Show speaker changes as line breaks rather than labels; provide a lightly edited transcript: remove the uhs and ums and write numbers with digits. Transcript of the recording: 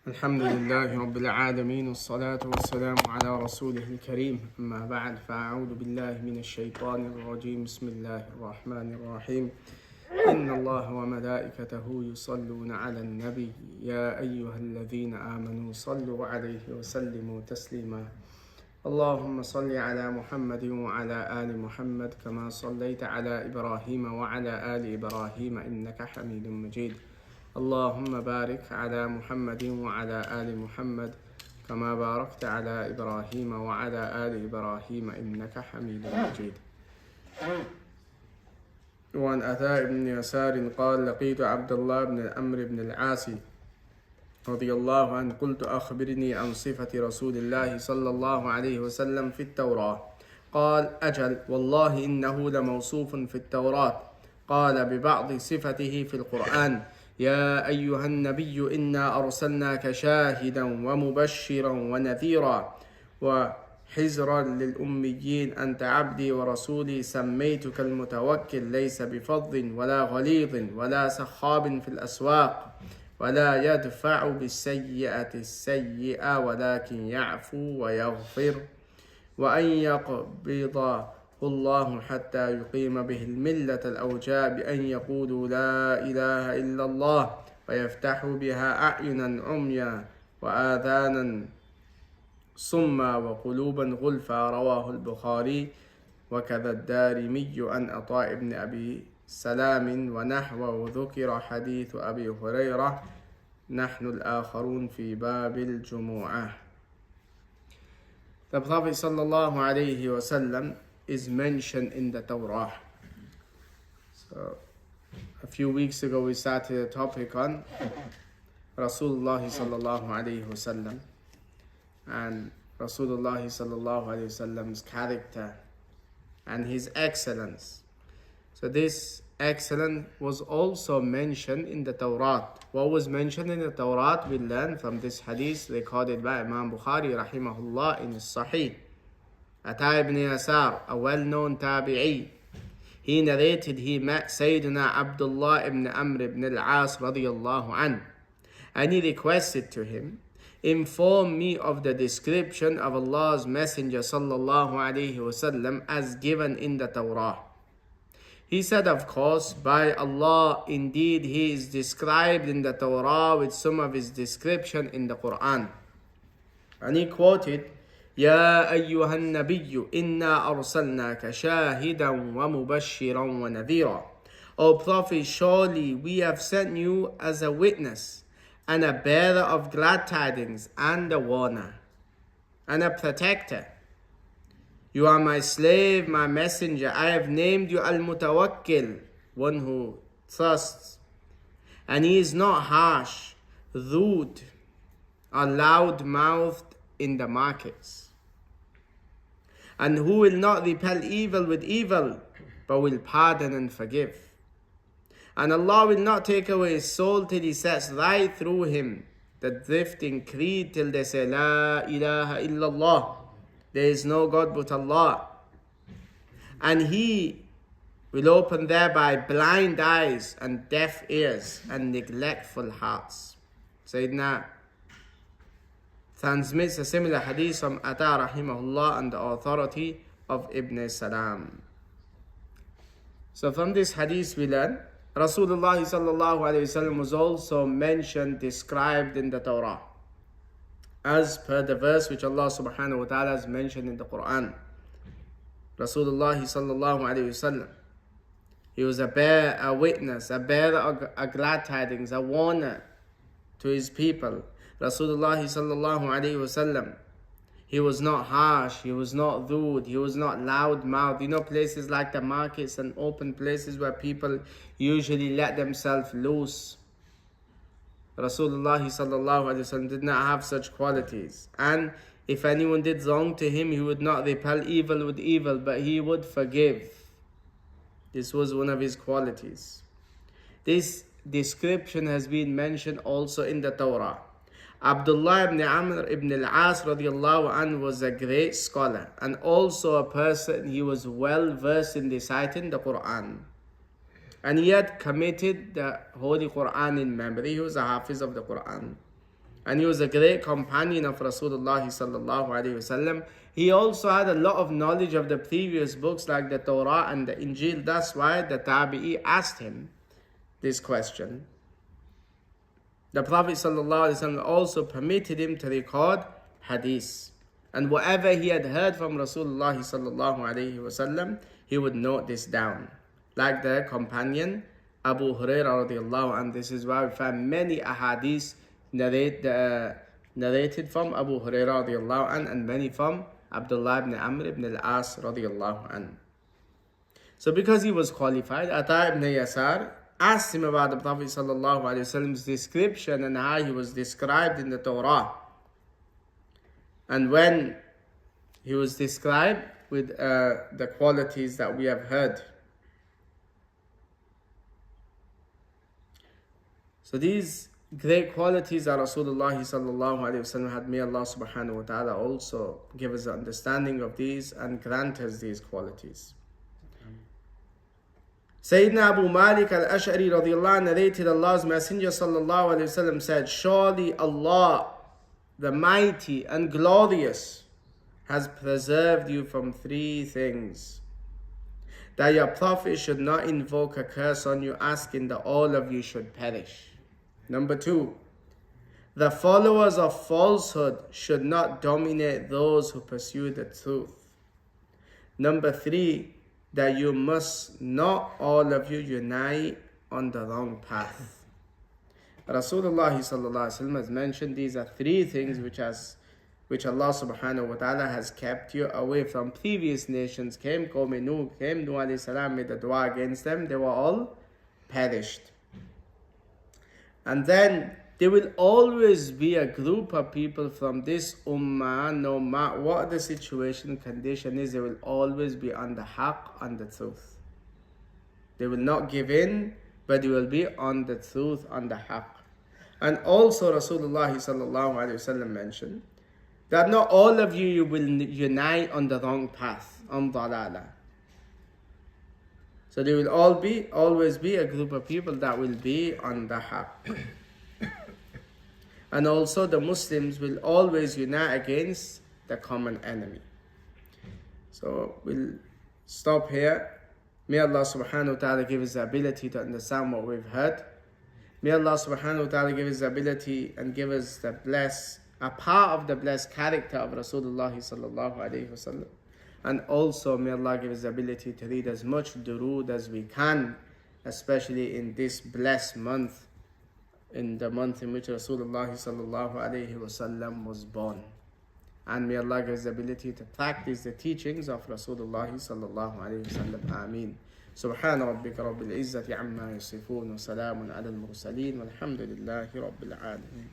الحمد لله رب العالمين والصلاة والسلام على رسوله الكريم أما بعد فأعوذ بالله من الشيطان الرجيم بسم الله الرحمن الرحيم إن الله وملائكته يصلون على النبي يا أيها الذين آمنوا صلوا عليه وسلموا تسليما اللهم صل على محمد وعلى آل محمد كما صليت على إبراهيم وعلى آل إبراهيم إنك حميد مجيد اللهم بارك على محمد وعلى آل محمد كما باركت على إبراهيم وعلى آل إبراهيم إنك حميد مجيد. وعن عطاء بن يسار قال لقيت عبد الله بن عمرو بن العاص رضي الله عنه قلت أخبرني عن صفة رسول الله صلى الله عليه وسلم في التوراة قال أجل والله إنه لموصوف في التوراة قال ببعض صفته في القرآن يا أيها النبي إنا أرسلناك شاهدا ومبشرا ونذيرا وحزرا للأميين أنت عبدي ورسولي سميتك المتوكل ليس بفظ ولا غليظ ولا سخاب في الأسواق ولا يدفع بالسيئة السيئة ولكن يعفو ويغفر وأن يقبض الله حتى يقيم به الملة الأوجاع بأن يقولوا لا إله إلا الله ويفتح بها أعينا عميا وآذانا صما وقلوبا غلفا رواه البخاري وكذا الدارمي عن عطاء بن أبي سلام ونحوه وذكر حديث أبي هريرة نحن الآخرون في باب الجمعة. The Prophet sallallahu alayhi wa sallam is mentioned in the Torah. So a few weeks ago we started a topic on Rasulullah sallallahu alayhi wa sallam and Rasulullah sallallahu alayhi wa sallam's character and his excellence. So this excellence was also mentioned in the Torah. What was mentioned in the Torah we learn from this hadith recorded by Imam Bukhari rahimahullah in his Sahih. Ata ibn Yasar, a well-known tabi'i, he narrated he met Sayyidina Abdullah ibn Amr ibn al-As radiyallahu an, and he requested to him, inform me of the description of Allah's Messenger sallallahu alayhi wasallam as given in the Torah. He said, of course, by Allah, indeed he is described in the Torah with some of his description in the Quran. And he quoted, يا أيها النبي إنا أرسلناك شاهدا ومبشرا ونذيرا. O Prophet, surely we have sent you as a witness and a bearer of glad tidings and a warner and a protector. You are my slave, my messenger. I have named you Al-Mutawakkil, one who trusts. And he is not harsh, rude, or loud-mouthed in the markets. And who will not repel evil with evil, but will pardon and forgive. And Allah will not take away his soul till he sets right through him the drifting creed till they say, La ilaha illallah. There is no God but Allah. And he will open thereby blind eyes and deaf ears and neglectful hearts. Sayyidina transmits a similar hadith from Ata rahimahullah on the authority of Ibn Salam. So from this hadith we learn, Rasulullah sallallahu alayhi wasallam was also mentioned, described in the Torah, as per the verse which Allah subhanahu wa ta'ala has mentioned in the Quran. Rasulullah sallallahu alayhi wasallam, he was a bearer, a witness, a bearer of glad tidings, a warner to his people. Rasulullah sallallahu alayhi wasallam, he was not harsh, he was not rude, he was not loud-mouthed. You know, places like the markets and open places where people usually let themselves loose. Rasulullah sallallahu alayhi wasallam did not have such qualities. And if anyone did wrong to him, he would not repel evil with evil, but he would forgive. This was one of his qualities. This description has been mentioned also in the Torah. Abdullah ibn Amr ibn al-As radiyallahu anhu was a great scholar and also a person, he was well versed in reciting the Quran. And he had committed the Holy Quran in memory. He was a Hafiz of the Quran. and he was a great companion of Rasulullah sallallahu alaihi wasallam. He also had a lot of knowledge of the previous books like the Torah and the Injil. That's why the Tabi'i asked him this question. The Prophet sallallahu alaihi wasallam also permitted him to record hadith. And whatever he had heard from Rasulullah sallallahu alaihi wasallam, he would note this down. Like the companion Abu Hurairah radiallahu anhu. This is why we find many ahadith narrated from Abu Hurairah radiallahu anhu and many from Abdullah ibn Amr ibn al-As radiallahu anhu. So because he was qualified, Ata ibn Yasar asked him about the Prophet sallallahu alaihi wasallam's description and how he was described in the Torah. And when he was described with the qualities that we have heard. So these great qualities that Rasulullah sallallahu alaihi wasallam had, may Allah subhanahu wa ta'ala also give us an understanding of these and grant us these qualities. Sayyidina Abu Malik al-Ash'ari radiallahu anhu narrated Allah's Messenger sallallahu alaihi wasallam said, surely Allah, the mighty and glorious, has preserved you from three things. That your Prophet should not invoke a curse on you, asking that all of you should perish. Number 2, the followers of falsehood should not dominate those who pursue the truth. Number 3, that you must not all of you unite on the wrong path. Rasulullah sallallahu alaihi wasallam has mentioned these are three things which Allah subhanahu wa ta'ala has kept you away from. Previous nations came, Qawm Nuh came, Nuh alayhi salam made a dua against them, they were all perished. And then there will always be a group of people from this ummah, no matter what the situation, condition is, they will always be on the haqq, on the truth. They will not give in, but they will be on the truth, on the haqq. And also Rasulullah sallallahu alaihi wasallam mentioned that not all of you will unite on the wrong path, on dalala. So there will always be a group of people that will be on the haqq. And also the Muslims will always unite against the common enemy. So we'll stop here. May Allah subhanahu wa ta'ala give us the ability to understand what we've heard. May Allah subhanahu wa ta'ala give us the ability and give us a part of the blessed character of Rasulullah sallallahu alayhi wa sallam. And also may Allah give us the ability to read as much durood as we can, especially in this blessed month, in the month in which Rasulullah sallallahu alayhi wa sallam was born. And may Allah give us the ability to practice the teachings of Rasulullah sallallahu alayhi wa sallam. Ameen. سبحان ربك رب العزة عما يصفون وسلام على المرسلين والحمد لله رب العالمين.